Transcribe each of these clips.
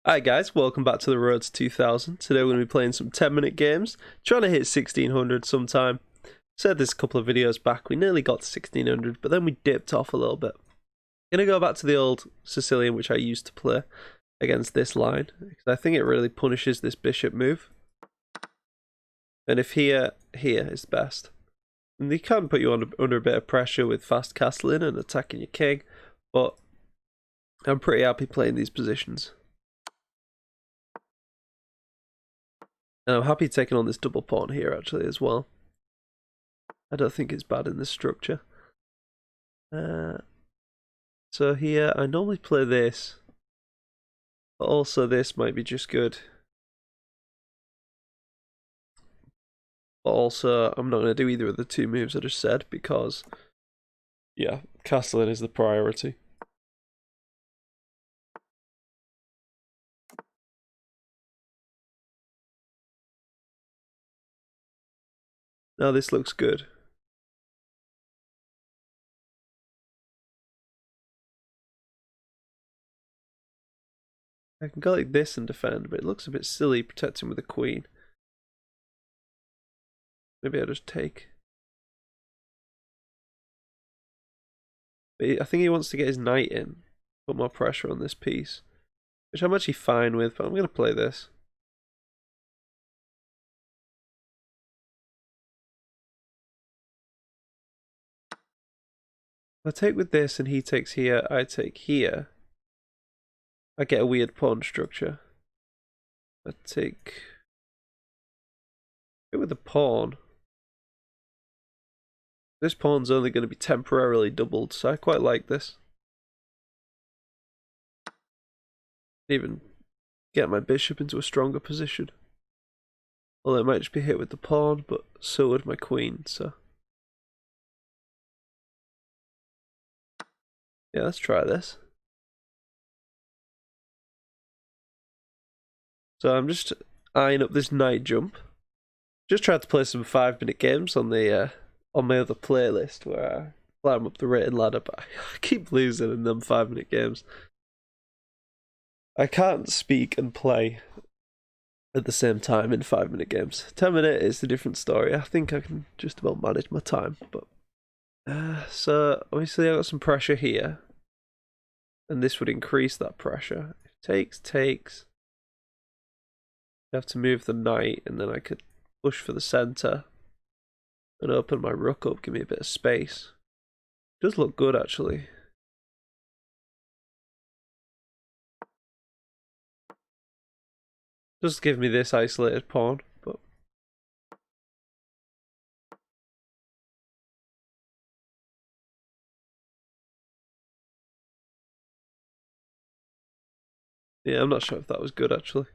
Hi guys, welcome back to the Road to 2000. Today we're going to be playing some 10-minute games, trying to hit 1600 sometime. Said this a couple of videos back, we nearly got to 1600, but then we dipped off a little bit. I'm going to go back to the old Sicilian which I used to play against this line, because I think it really punishes this bishop move. And if here is best. And they can put you under a bit of pressure with fast castling and attacking your king, but I'm pretty happy playing these positions. And I'm happy taking on this double pawn here actually as well. I don't think it's bad in this structure. So here I normally play this, but also this might be just good. But also I'm not going to do either of the two moves I just said because, yeah, castling is the priority. Now this looks good. I can go like this and defend, but it looks a bit silly protecting with the queen. Maybe I'll just take. But I think he wants to get his knight in, put more pressure on this piece, which I'm actually fine with, but I'm going to play this. If I take with this and he takes here, I take here, I get a weird pawn structure. I take it with the pawn. This pawn's only going to be temporarily doubled, so I quite like this. Even get my bishop into a stronger position. Although it might just be hit with the pawn, but so would my queen, so. Yeah, let's try this. So I'm just eyeing up this knight jump. Just tried to play some 5-minute games on the on my other playlist where I climb up the rated ladder, but I keep losing in them 5-minute games. I can't speak and play at the same time in 5-minute games. 10-minute is a different story. I think I can just about manage my time, but so obviously I got some pressure here, and this would increase that pressure. If takes, I have to move the knight, and then I could push for the center and open my rook up, give me a bit of space. It does look good actually. Just give me this isolated pawn, but yeah, I'm not sure if that was good actually.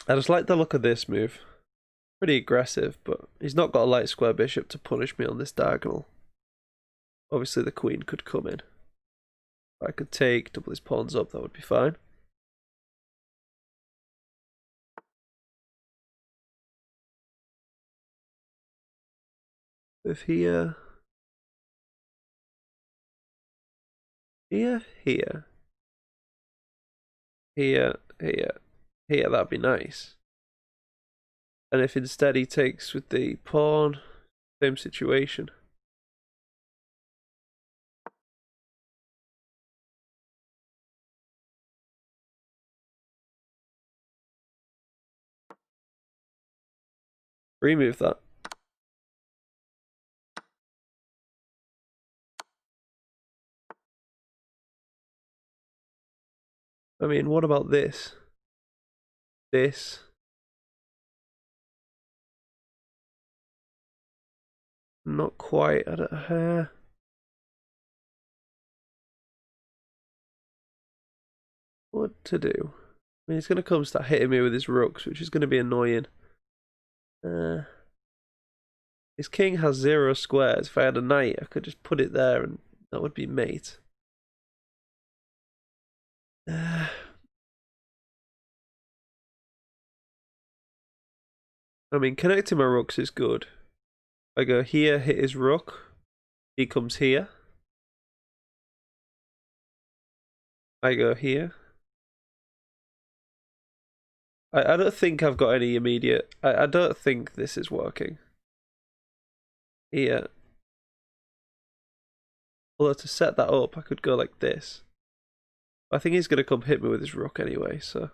I just like the look of this move. Pretty aggressive, but he's not got a light square bishop to punish me on this diagonal. Obviously the queen could come in. If I could take, double his pawns up, that would be fine. If here, here, that'd be nice. And if instead he takes with the pawn, same situation. Remove that. I mean, what about this? This. Not quite. I don't. What to do? I mean, he's going to come start hitting me with his rooks, which is going to be annoying. His king has 0 squares. If I had a knight, I could just put it there and that would be mate. I mean, connecting my rooks is good. I go here, hit his rook. He comes here. I go here. I don't think I've got any immediate... I don't think this is working. Here. Although to set that up, I could go like this. I think he's going to come hit me with his rook anyway, so...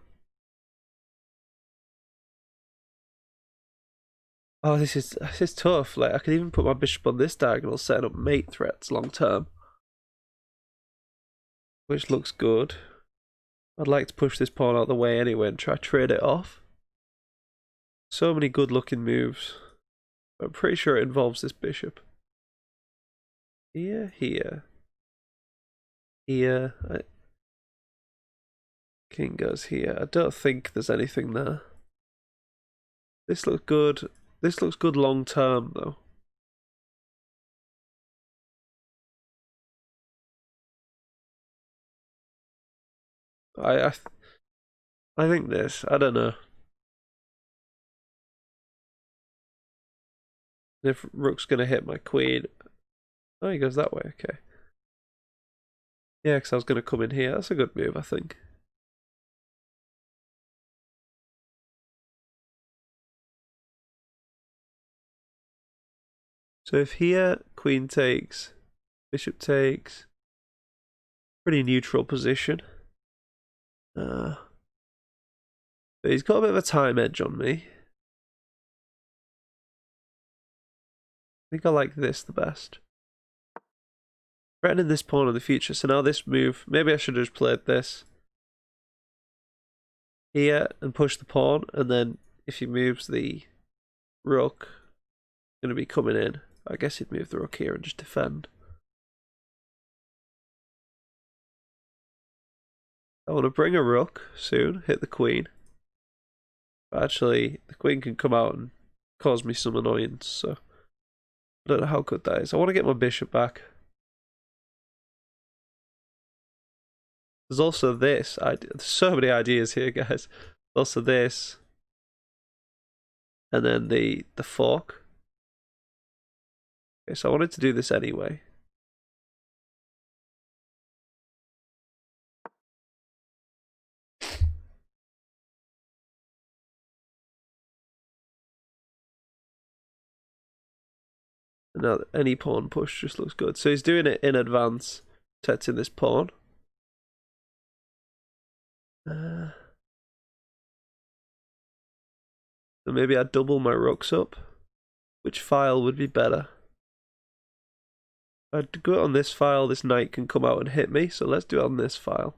Oh, this is tough. Like, I could even put my bishop on this diagonal, setting up mate threats long term. Which looks good. I'd like to push this pawn out of the way anyway and try to trade it off. So many good looking moves. I'm pretty sure it involves this bishop. Here. King goes here. I don't think there's anything there. This looks good. This looks good long term though. I think this. I don't know. If rook's gonna hit my queen. Oh, he goes that way. Okay. Yeah, because I was gonna come in here. That's a good move, I think. So if here, queen takes, bishop takes, pretty neutral position. But he's got a bit of a time edge on me. I think I like this the best. Threatening this pawn in the future. So now this move, maybe I should have just played this here and push the pawn, and then if he moves the rook, going to be coming in. I guess he'd move the rook here and just defend. I want to bring a rook soon, hit the queen. But actually, the queen can come out and cause me some annoyance, so I don't know how good that is. I want to get my bishop back. There's also this. There's so many ideas here, guys. Also this. And then the fork. Okay, so I wanted to do this anyway. And now any pawn push just looks good. So he's doing it in advance, protecting this pawn. So maybe I double my rooks up. Which file would be better? I'd go on this file, this knight can come out and hit me, so let's do it on this file.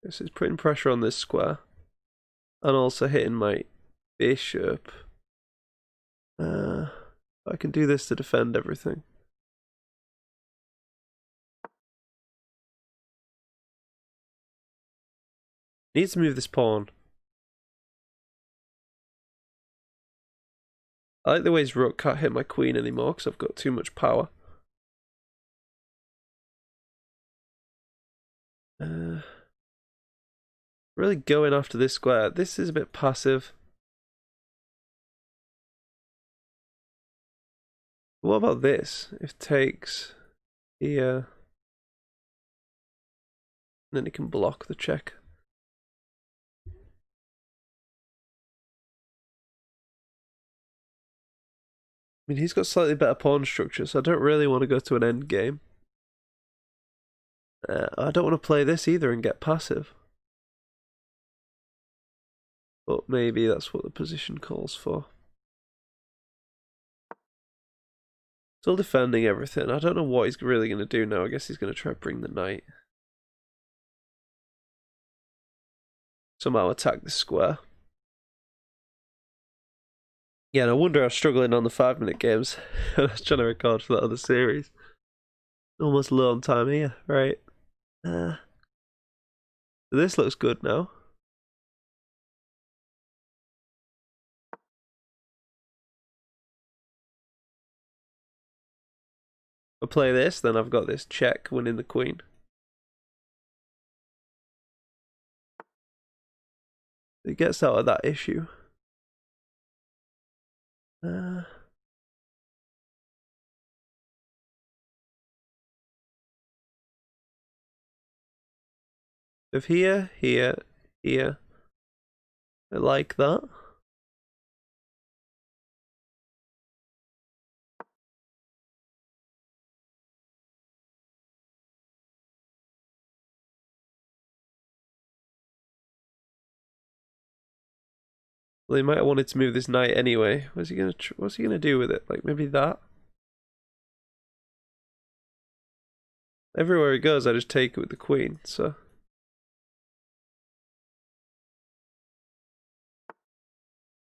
This is putting pressure on this square. And also hitting my bishop. I can do this to defend everything. Needs to move this pawn. I like the way his rook can't hit my queen anymore because I've got too much power. Really going after this square. This is a bit passive. What about this? If takes here, then he can block the check. I mean, he's got slightly better pawn structure, so I don't really want to go to an end game. I don't want to play this either and get passive. But maybe that's what the position calls for. Still defending everything. I don't know what he's really going to do now. I guess he's going to try to bring the knight. Somehow attack this square. Yeah, no wonder I was struggling on the 5-minute games. I was trying to record for that other series. Almost low on time here, right? This looks good now. If I play this, then I've got this check winning the queen. It gets out of that issue. Uh, of here, here, here. I like that. Well, he might have wanted to move this knight anyway. What's he gonna do with it? Like maybe that? Everywhere he goes, I just take it with the queen, so.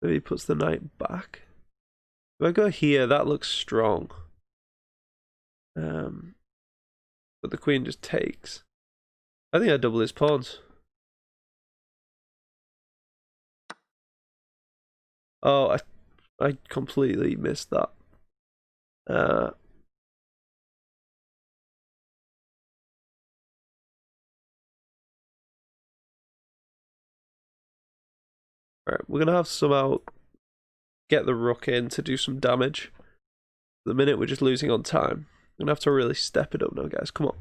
Maybe he puts the knight back. If I go here, that looks strong. But the queen just takes. I think I double his pawns. Oh, I completely missed that. Alright, we're gonna have to somehow get the rook in to do some damage. At the minute, we're just losing on time. I'm gonna have to really step it up now, guys. Come on.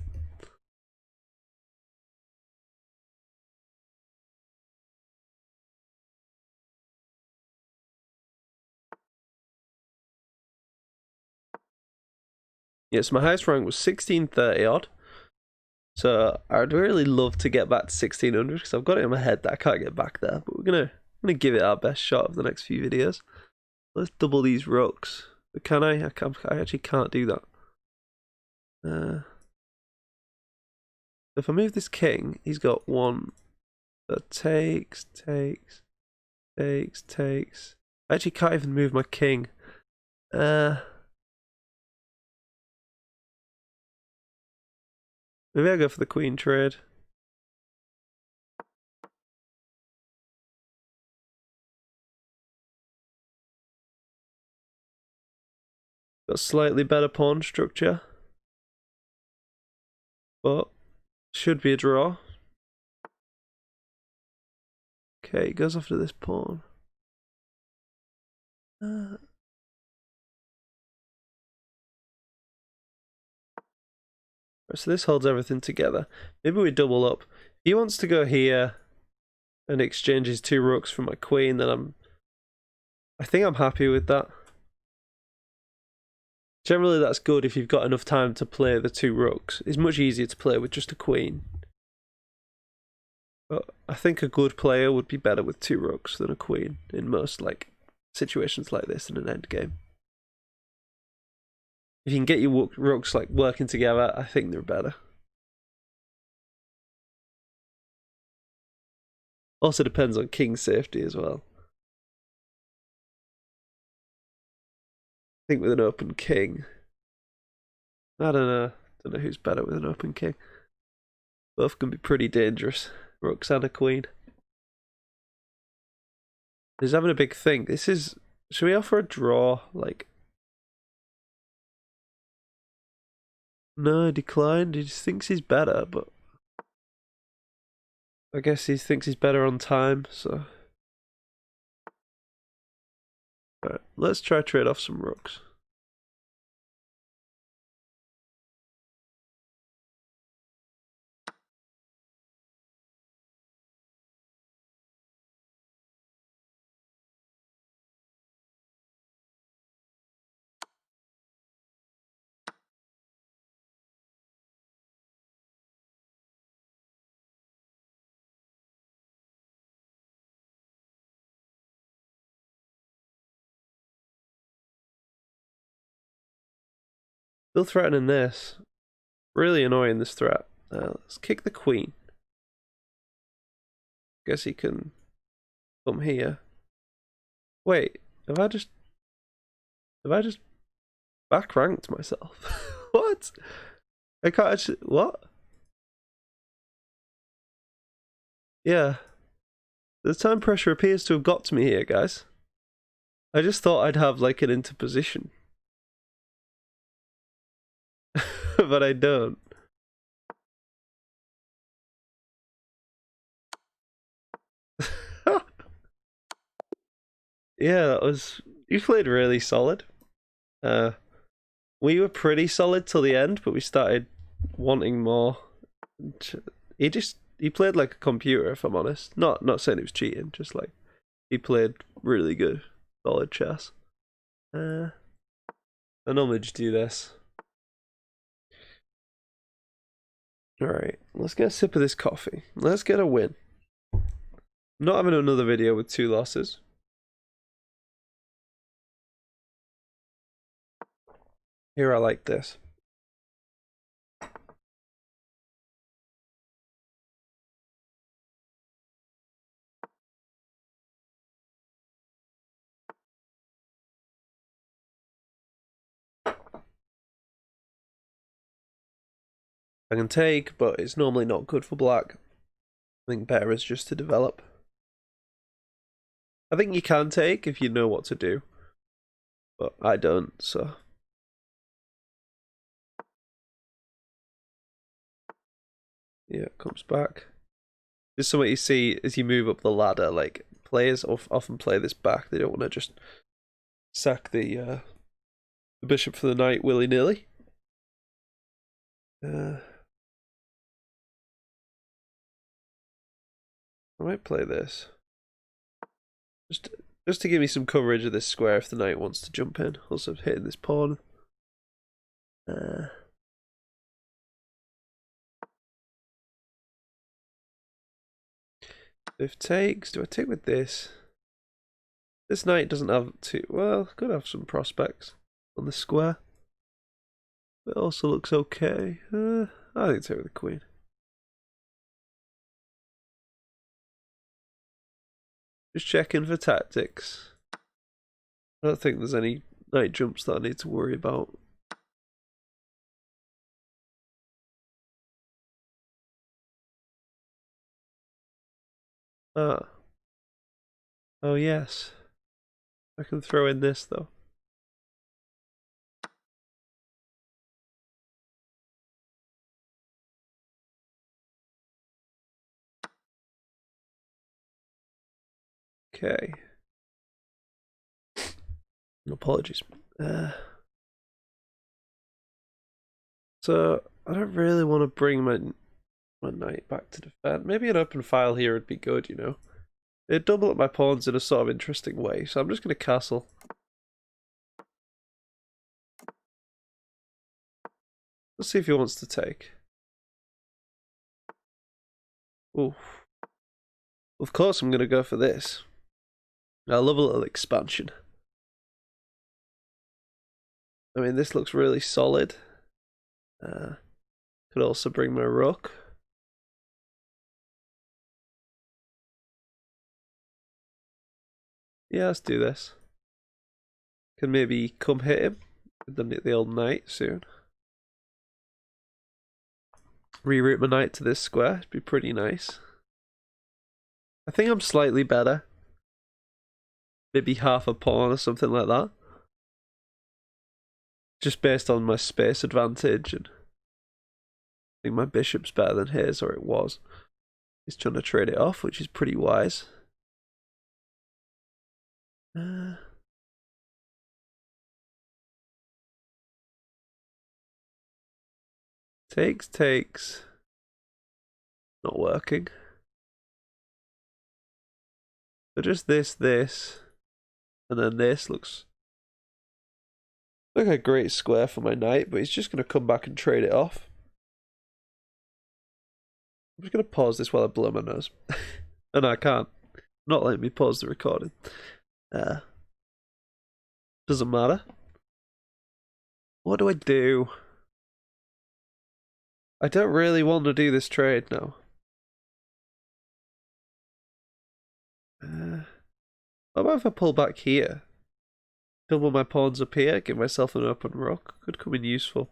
Yes, my highest rank was 1630 odd. So I'd really love to get back to 1600 because I've got it in my head that I can't get back there. But we're gonna give it our best shot of the next few videos. Let's double these rooks. But can I? I actually can't do that. If I move this king, he's got one that takes. I actually can't even move my king. Maybe I go for the queen trade. Got slightly better pawn structure. But should be a draw. Okay, goes after this pawn. So this holds everything together. Maybe we double up. If he wants to go here and exchange his two rooks for my queen, then I think I'm happy with that. Generally that's good if you've got enough time to play the two rooks. It's much easier to play with just a queen. But I think a good player would be better with two rooks than a queen in most like situations like this in an endgame. If you can get your rooks like working together, I think they're better. Also depends on king's safety as well. I think with an open king, I don't know. Don't know who's better with an open king. Both can be pretty dangerous. Rooks and a queen. He's having a big thing. This is. Should we offer a draw? Like. No, he declined. He just thinks he's better, but. I guess he thinks he's better on time, so. Alright, let's try trade off some rooks. Still threatening this. Really annoying, this threat. Let's kick the queen. Guess he can come here. Wait, have I just back ranked myself? What? I can't actually. What? Yeah. The time pressure appears to have got to me here, guys. I just thought I'd have like an interposition. But I don't. Yeah, that was You played really solid. We were pretty solid till the end, but we started wanting more. He played like a computer, if I'm honest. Not saying he was cheating, just like he played really good, solid chess. I normally just do this. Alright, let's get a sip of this coffee. Let's get a win. I'm not having another video with 2 losses. Here, I like this. I can take, but it's normally not good for black. I think better is just to develop. I think you can take if you know what to do, but I don't, so. Yeah, it comes back. This is something you see as you move up the ladder, like, players often play this back. They don't want to just sack the bishop for the knight willy-nilly. I might play this. Just to give me some coverage of this square if the knight wants to jump in. Also hitting this pawn. If takes, do I take with this? This knight doesn't have too, well, could have some prospects on the square. It also looks okay. I think take with the queen. Just checking for tactics. I don't think there's any knight jumps that I need to worry about. Ah. Oh yes. I can throw in this though. Okay. Apologies. So I don't really want to bring my knight back to defend. Maybe an open file here would be good, you know. It'd double up my pawns in a sort of interesting way, so I'm just going to castle. Let's see if he wants to take. Ooh. Of course I'm going to go for this. I love a little expansion. I mean, this looks really solid. Could also bring my rook. Yeah, let's do this. Can maybe come hit him with the old knight soon. Reroute my knight to this square. It'd be pretty nice. I think I'm slightly better. Maybe half a pawn or something like that. Just based on my space advantage, and I think my bishop's better than his, or it was. He's trying to trade it off, which is pretty wise. Takes. Not working. So just this, and then this looks like a great square for my knight, but he's just going to come back and trade it off. I'm just going to pause this while I blow my nose. And I can't. Not letting me pause the recording. Doesn't matter. What do I do? I don't really want to do this trade now. What about if I pull back here? Double my pawns up here, give myself an open rook. Could come in useful.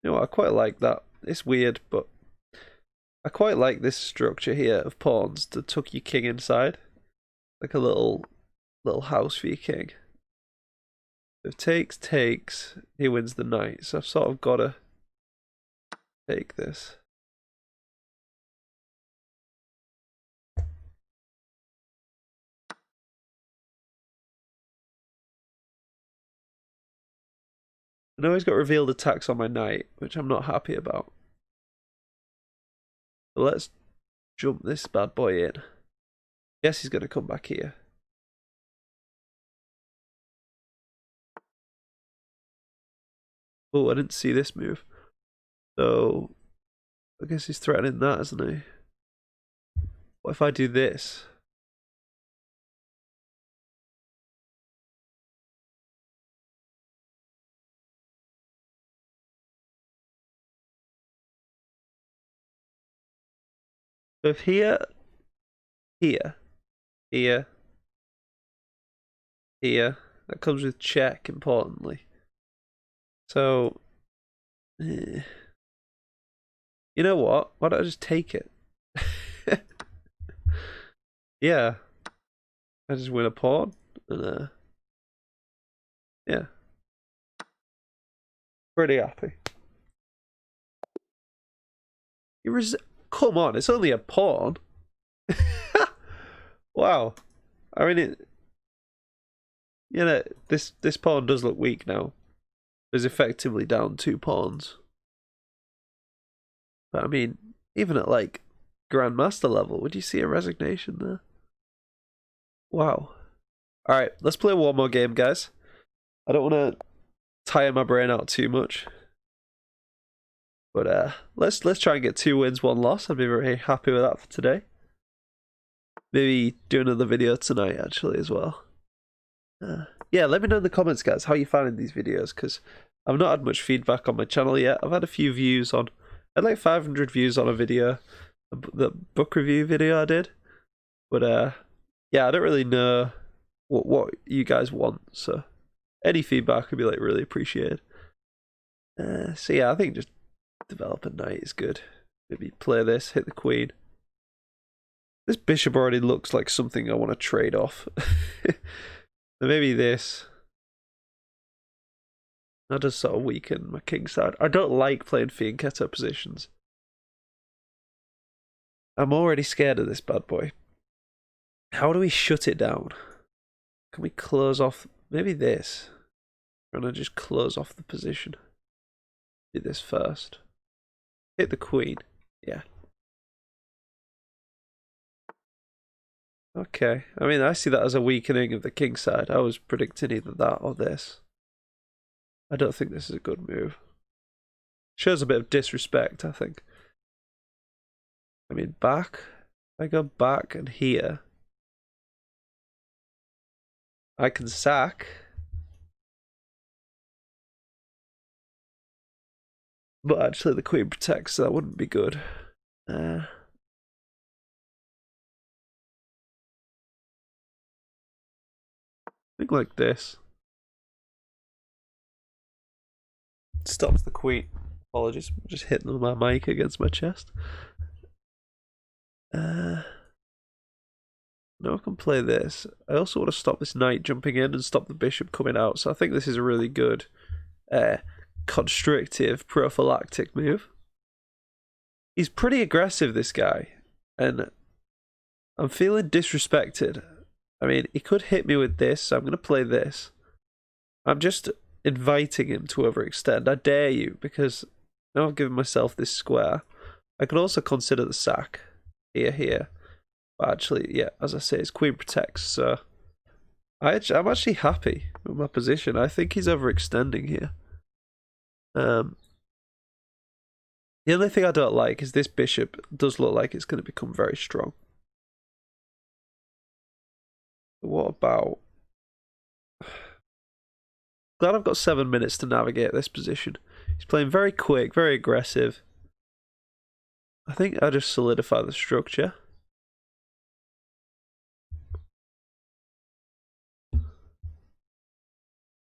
You know what, I quite like that. It's weird, but I quite like this structure here of pawns to tuck your king inside. Like a little house for your king. If takes, he wins the knight. So I've sort of got to take this. I know he's got revealed attacks on my knight, which I'm not happy about. But let's jump this bad boy in. Guess he's going to come back here. Oh, I didn't see this move. So, I guess he's threatening that, isn't he? What if I do this? So if here, here, here, that comes with check, importantly. So, you know what? Why don't I just take it? Yeah. I just win a pawn. And, yeah. Pretty happy. Come on, it's only a pawn. Wow. I mean, this pawn does look weak now. It's effectively down 2 pawns. But I mean, even at like Grandmaster level, would you see a resignation there? Wow. Alright, let's play one more game, guys. I don't want to tire my brain out too much. But let's try and get 2 wins, 1 loss. I'd be very happy with that for today. Maybe do another video tonight, actually, as well. Yeah, let me know in the comments, guys, how you finding these videos, because I've not had much feedback on my channel yet. I've had a few views on... I had like 500 views on a video, the book review video I did. But yeah, I don't really know what you guys want, so any feedback would be like really appreciated. So yeah, I think just develop a knight is good. Maybe play this, hit the queen. This bishop already looks like something I want to trade off. Maybe this. That does sort of weaken my king side. I don't like playing fianchetto positions. I'm already scared of this bad boy. How do we shut it down? Can we close off... Maybe this. I'm going to just close off the position. Do this first. Hit the queen. Yeah. Okay. I mean, I see that as a weakening of the king side. I was predicting either that or this. I don't think this is a good move. Shows a bit of disrespect, I think. I mean, back. I go back and here. I can sack. But actually the queen protects, so that wouldn't be good. I think like this. Stops the queen. Apologies, I'm just hitting my mic against my chest. No, I can play this. I also want to stop this knight jumping in and stop the bishop coming out, so I think this is a really good constrictive prophylactic move. He's pretty aggressive, this guy, and I'm feeling disrespected. I mean, he could hit me with this, so I'm going to play this. I'm just inviting him to overextend. I dare you, because now I've given myself this square. I could also consider the sack here. But actually, yeah, as I say, his queen protects, so I'm actually happy with my position. I think he's overextending here. The only thing I don't like is this bishop does look like it's going to become very strong. What about... Glad I've got 7 minutes to navigate this position. He's playing very quick, very aggressive. I think I just solidify the structure.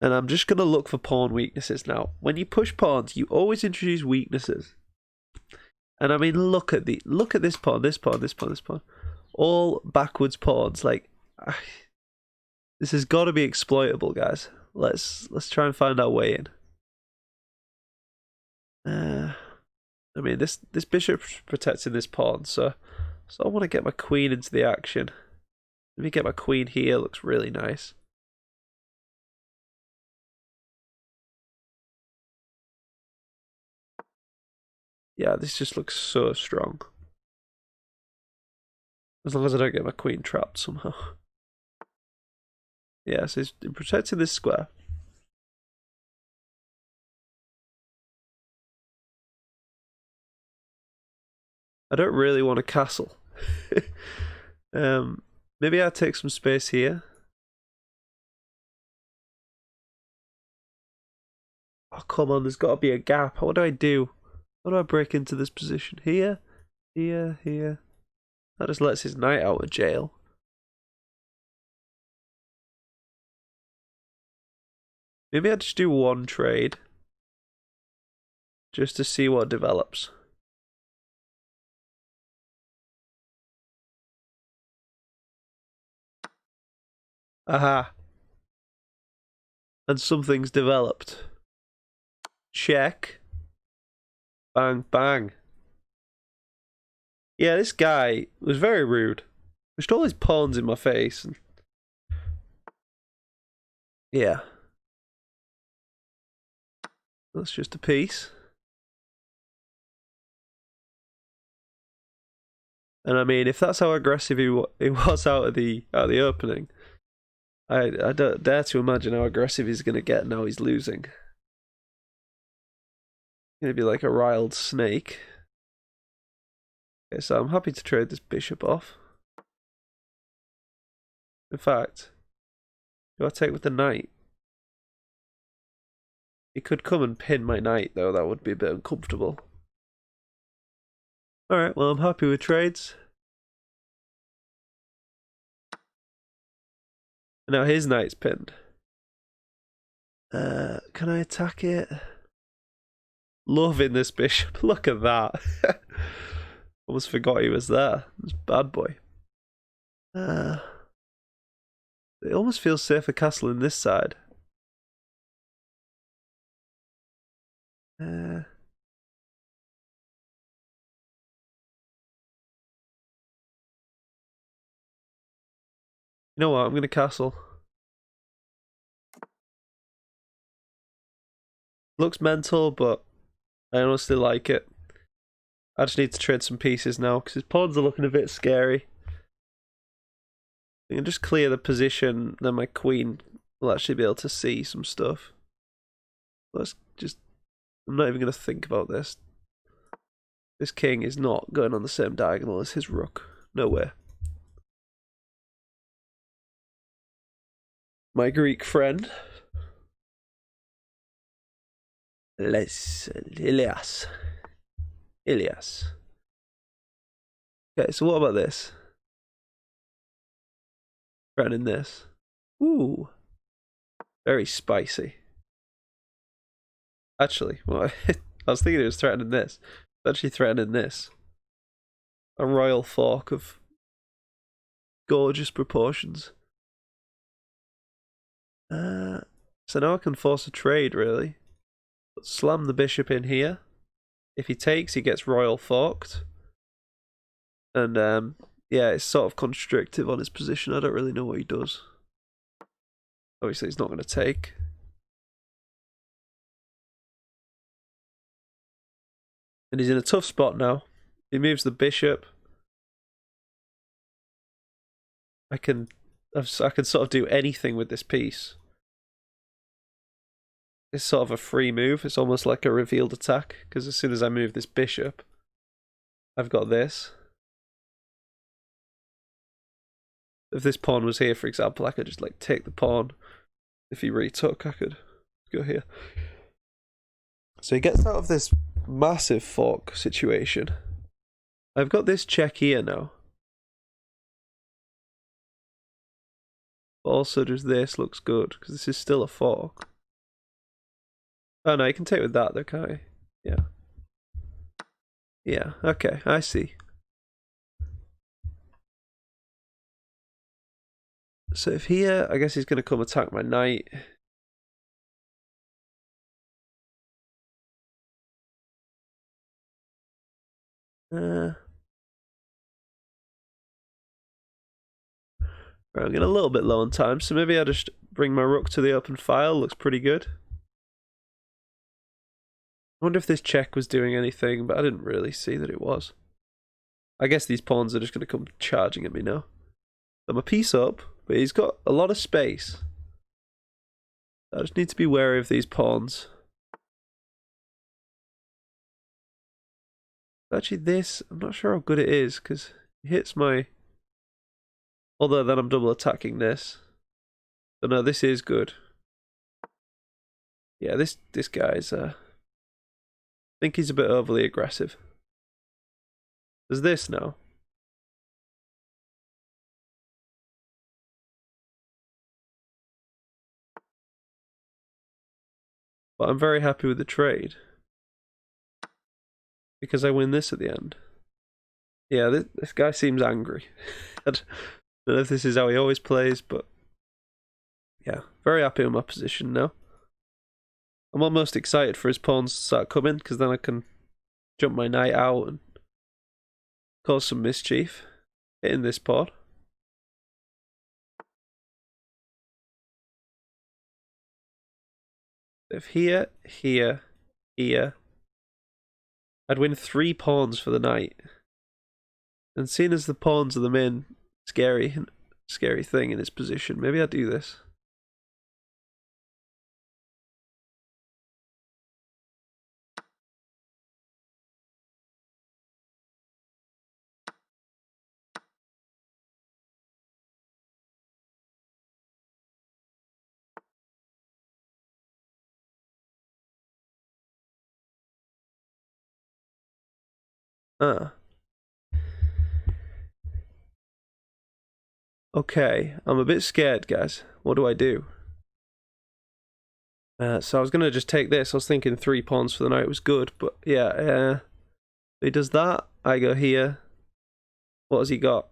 And I'm just going to look for pawn weaknesses now. When you push pawns, you always introduce weaknesses. And I mean, look at this pawn, this pawn, this pawn, this pawn. All backwards pawns. Like, this has got to be exploitable, guys. Let's try and find our way in. I mean, this bishop's protecting this pawn, so I want to get my queen into the action. Let me get my queen here. Looks really nice. Yeah, this just looks so strong. As long as I don't get my queen trapped somehow. Yeah, so he's protecting this square. I don't really want a castle. Maybe I take some space here. Oh, come on, there's got to be a gap. What do I do? How do I break into this position? Here, here, here. That just lets his knight out of jail. Maybe I just do one trade. Just to see what develops. Aha. And something's developed. Check. Bang, bang. Yeah, this guy was very rude. Pushed all his pawns in my face. And... yeah. That's just a piece. And I mean, if that's how aggressive he was out of the opening, I don't dare to imagine how aggressive he's going to get now he's losing. Going to be like a riled snake. Okay, so I'm happy to trade this bishop off. In fact, do I take with the knight? He could come and pin my knight, though. That would be a bit uncomfortable. Alright, well, I'm happy with trades. Now his knight's pinned. Can I attack it? Loving this bishop. Look at that. Almost forgot he was there. This bad boy. It almost feels safer castle in this side. You know what? I'm going to castle. Looks mental, but I honestly like it. I just need to trade some pieces now because his pawns are looking a bit scary. I can just clear the position, then my queen will actually be able to see some stuff. Let's just... I'm not even going to think about this. This king is not going on the same diagonal as his rook. No way. My Greek friend. Ilias. Okay, so what about this? Threatening this. Ooh. Very spicy. Actually, well, I was thinking it was threatening this. It's actually threatening this. A royal fork of gorgeous proportions. So now I can force a trade, really. But slam the bishop in here. If he takes, he gets royal forked. And, yeah, it's sort of constrictive on his position. I don't really know what he does. Obviously, he's not going to take. And he's in a tough spot now. He moves the bishop. I can sort of do anything with this piece. It's sort of a free move. It's almost like a revealed attack, because as soon as I move this bishop, I've got this. If this pawn was here, for example, I could just like take the pawn. If he retook, I could go here. So he gets out of this massive fork situation. I've got this check here now. But also just this looks good, because this is still a fork. Oh no, you can take with that though, can't you? Yeah. Yeah, okay, I see. So if here, I guess he's going to come attack my knight. Right, I'm getting a little bit low on time, so maybe I'll just bring my rook to the open file. Looks pretty good. I wonder if this check was doing anything, but I didn't really see that it was. I guess these pawns are just going to come charging at me now. I'm a piece up, but he's got a lot of space. I just need to be wary of these pawns. Actually, this, I'm not sure how good it is, because it hits my... Although then I'm double attacking this. But no, this is good. Yeah, this guy's... I think he's a bit overly aggressive. There's this now. But I'm very happy with the trade. Because I win this at the end. Yeah, this guy seems angry. I don't know if this is how he always plays, but... Yeah, very happy with my position now. I'm almost excited for his pawns to start coming, because then I can jump my knight out and cause some mischief hitting this pawn. If here, here, here, I'd win 3 pawns for the knight. And seeing as the pawns are the main scary thing in his position, maybe I do this. Ah. Okay, I'm a bit scared, guys. What do I do? So I was going to just take this. I was thinking 3 pawns for the knight was good, but yeah, he does that. I go here. What has he got?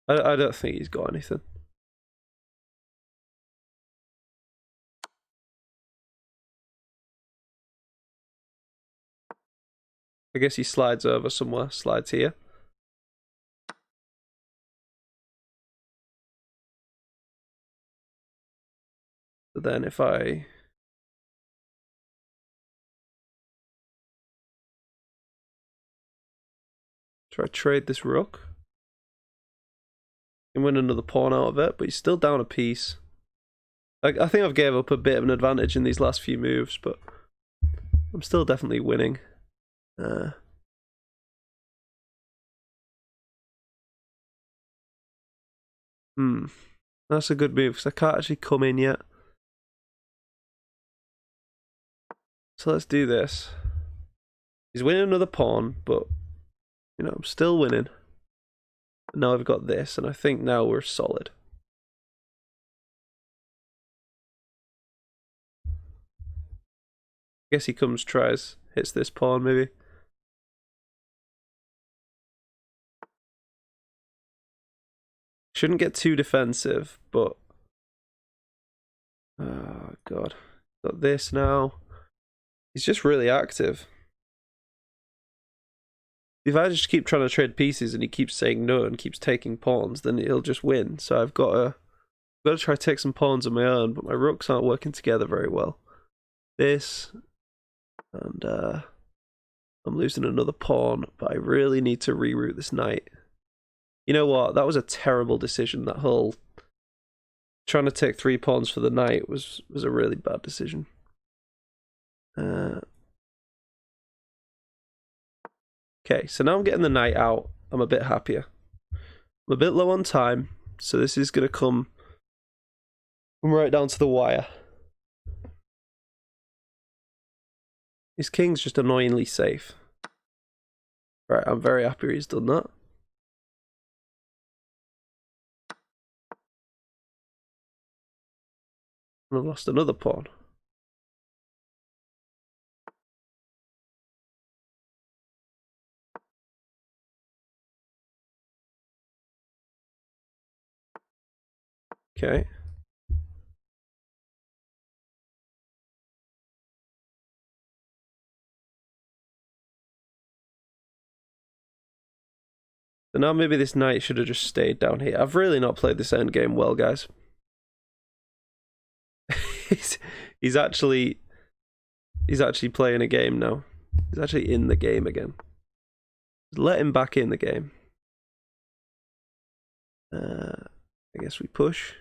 I don't think he's got anything. I guess he slides over somewhere. Slides here. But then if I... try to trade this rook. And win another pawn out of it, but he's still down a piece. I think I've gave up a bit of an advantage in these last few moves, but I'm still definitely winning. That's a good move, because I can't actually come in yet. So let's do this. He's winning another pawn, but, you know, I'm still winning. Now I've got this, and I think now we're solid. I guess he comes, tries, hits this pawn maybe. Shouldn't get too defensive, but... oh, God. Got this now. He's just really active. If I just keep trying to trade pieces and he keeps saying no and keeps taking pawns, then he'll just win. So I've got to try to take some pawns on my own, but my rooks aren't working together very well. This, and I'm losing another pawn, but I really need to reroute this knight. You know what? That was a terrible decision. That whole trying to take 3 pawns for the knight was a really bad decision. Okay, so now I'm getting the knight out. I'm a bit happier. I'm a bit low on time, so this is going to come right down to the wire. His king's just annoyingly safe. Right, I'm very happy he's done that. I've lost another pawn. Okay. So now maybe this knight should have just stayed down here. I've really not played this end game well, guys. he's actually playing a game now. He's actually in the game again. Let him back in the game. I guess we push.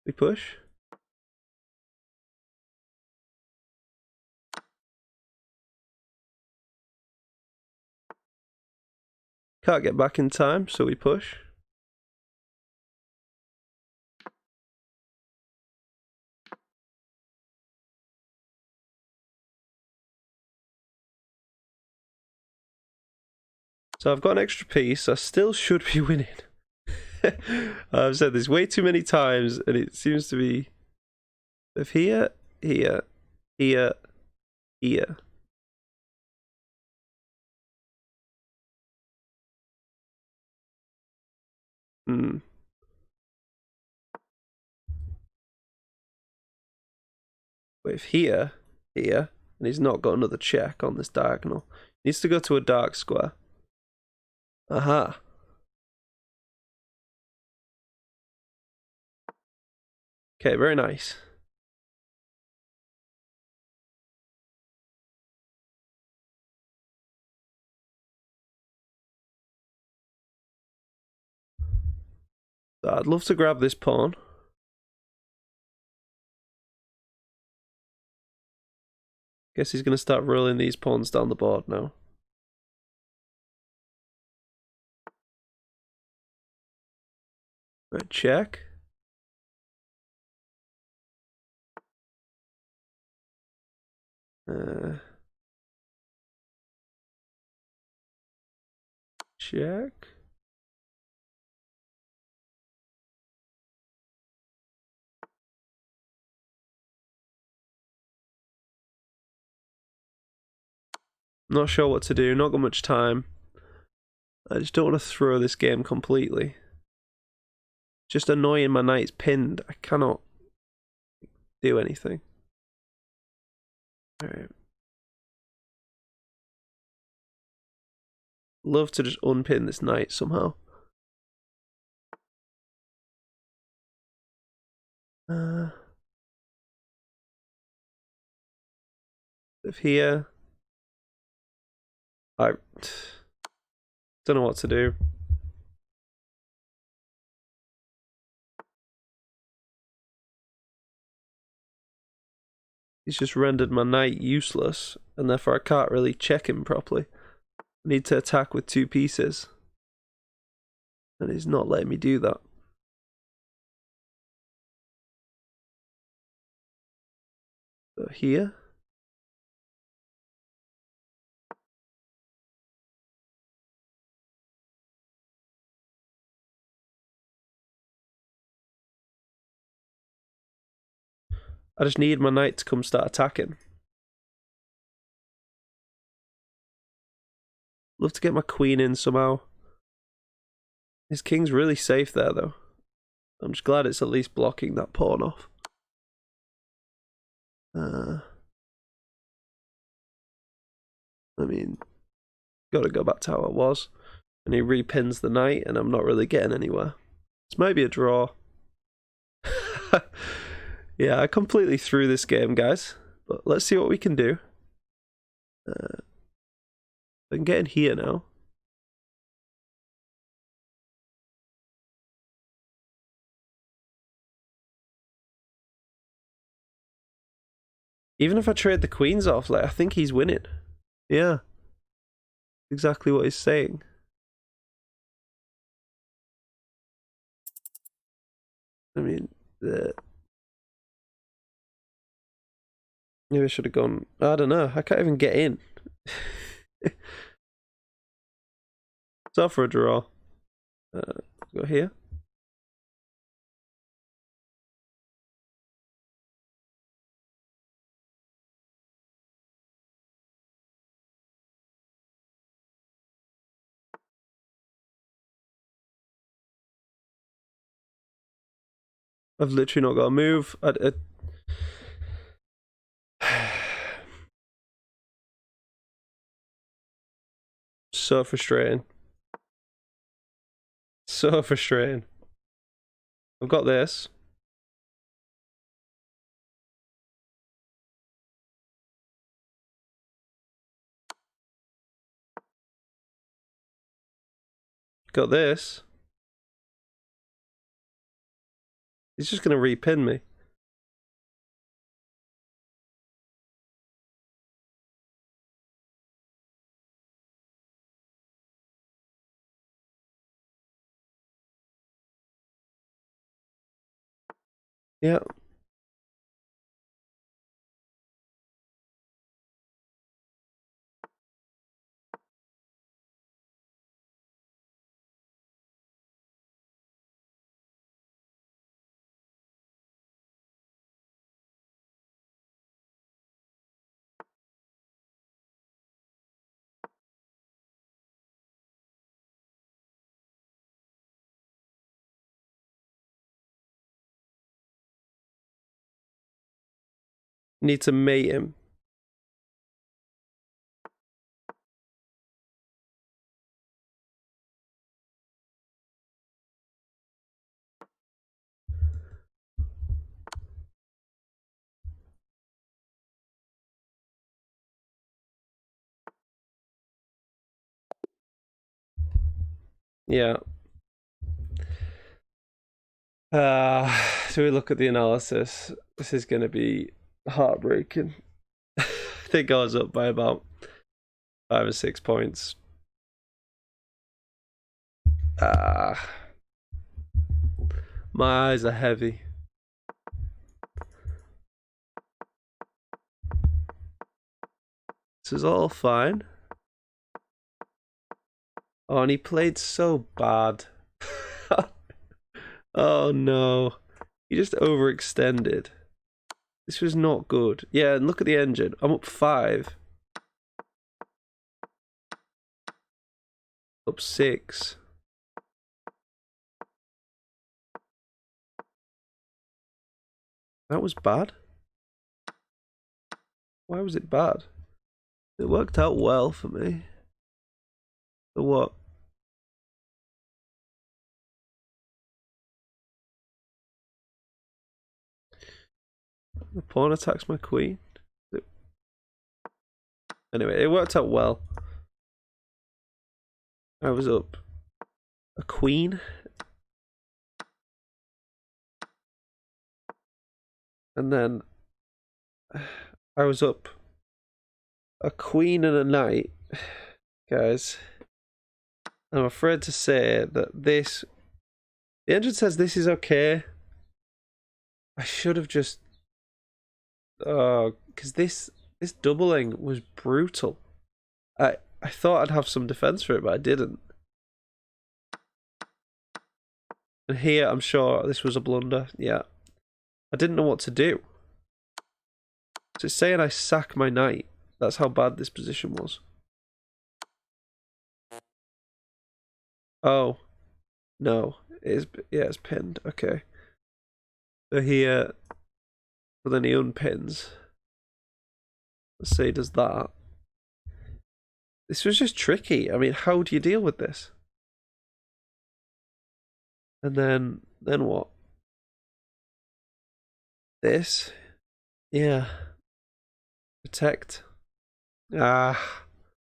We push. Can't get back in time, so we push. So I've got an extra piece. I still should be winning. I've said this way too many times, and it seems to be of here, here, here, here. But if here, here, and he's not got another check on this diagonal, needs to go to a dark square. Aha. Okay, very nice. So I'd love to grab this pawn. Guess he's going to start rolling these pawns down the board now. Right, check. Check. Not sure what to do, not got much time. I just don't want to throw this game completely. Just annoying my knight's pinned. I cannot do anything. Alright. Love to just unpin this knight somehow. If here, I don't know what to do. He's just rendered my knight useless, and therefore I can't really check him properly. I need to attack with two pieces, and he's not letting me do that. So here. I just need my knight to come start attacking. Love to get my queen in somehow. His king's really safe there, though. I'm just glad it's at least blocking that pawn off. I mean, gotta go back to how I was. And he repins the knight, and I'm not really getting anywhere. This might be a draw. Yeah, I completely threw this game, guys. But let's see what we can do. I can get in here now. Even if I trade the queens off, like, I think he's winning. Yeah. Exactly what he's saying. I mean, maybe I should have gone. I don't know. I can't even get in. It's all for a draw. Go here. I've literally not got a move. So frustrating. So frustrating. I've got this. Got this. He's just gonna repin me. Yeah. Need to mate him. Yeah. So we look at the analysis. This is going to be heartbreaking. I think I was up by about 5 or 6 points. My eyes are heavy. This is all fine. Oh, and he played so bad. Oh no. He just overextended. This was not good. Yeah, and look at the engine. I'm up 5. Up 6. That was bad. Why was it bad? It worked out well for me. For what? The pawn attacks my queen. Anyway, it worked out well. I was up a queen. And then I was up a queen and a knight. Guys, I'm afraid to say that this... The engine says this is okay. I should have just... Oh, because this doubling was brutal. I thought I'd have some defense for it, but I didn't. And here, I'm sure this was a blunder. Yeah. I didn't know what to do. So it's saying I sack my knight. That's how bad this position was. Oh. No. It is, yeah, it's pinned. Okay. So here... But then he unpins. Let's say he does that. This was just tricky. I mean, how do you deal with this? And then what? This? Yeah. Protect.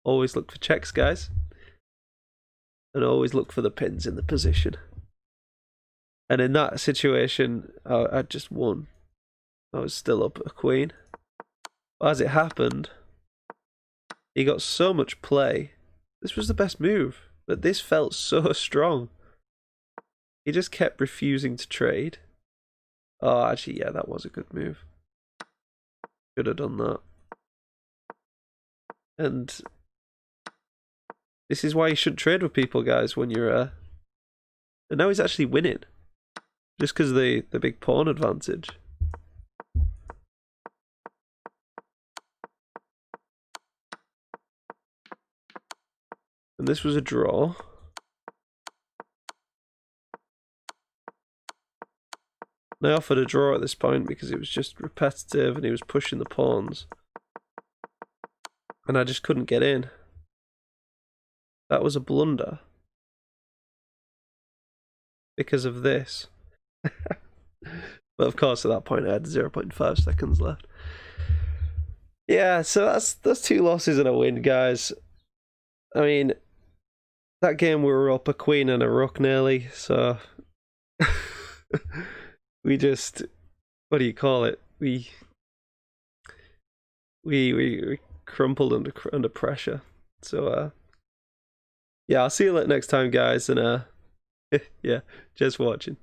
Always look for checks, guys. And always look for the pins in the position. And in that situation, I just won. I was still up a queen. But as it happened, he got so much play. This was the best move, but this felt so strong. He just kept refusing to trade. Oh, actually, yeah, that was a good move. Should have done that. And this is why you shouldn't trade with people, guys, when you're... And now he's actually winning. Just because of the big pawn advantage. And this was a draw. And I offered a draw at this point because it was just repetitive and he was pushing the pawns. And I just couldn't get in. That was a blunder. Because of this. But of course at that point I had 0.5 seconds left. Yeah, so that's 2 losses and a win, guys. I mean, that game we were up a queen and a rook nearly, so we just, what do you call it? We crumpled under pressure. So yeah, I'll see you next time, guys, and yeah, just watching.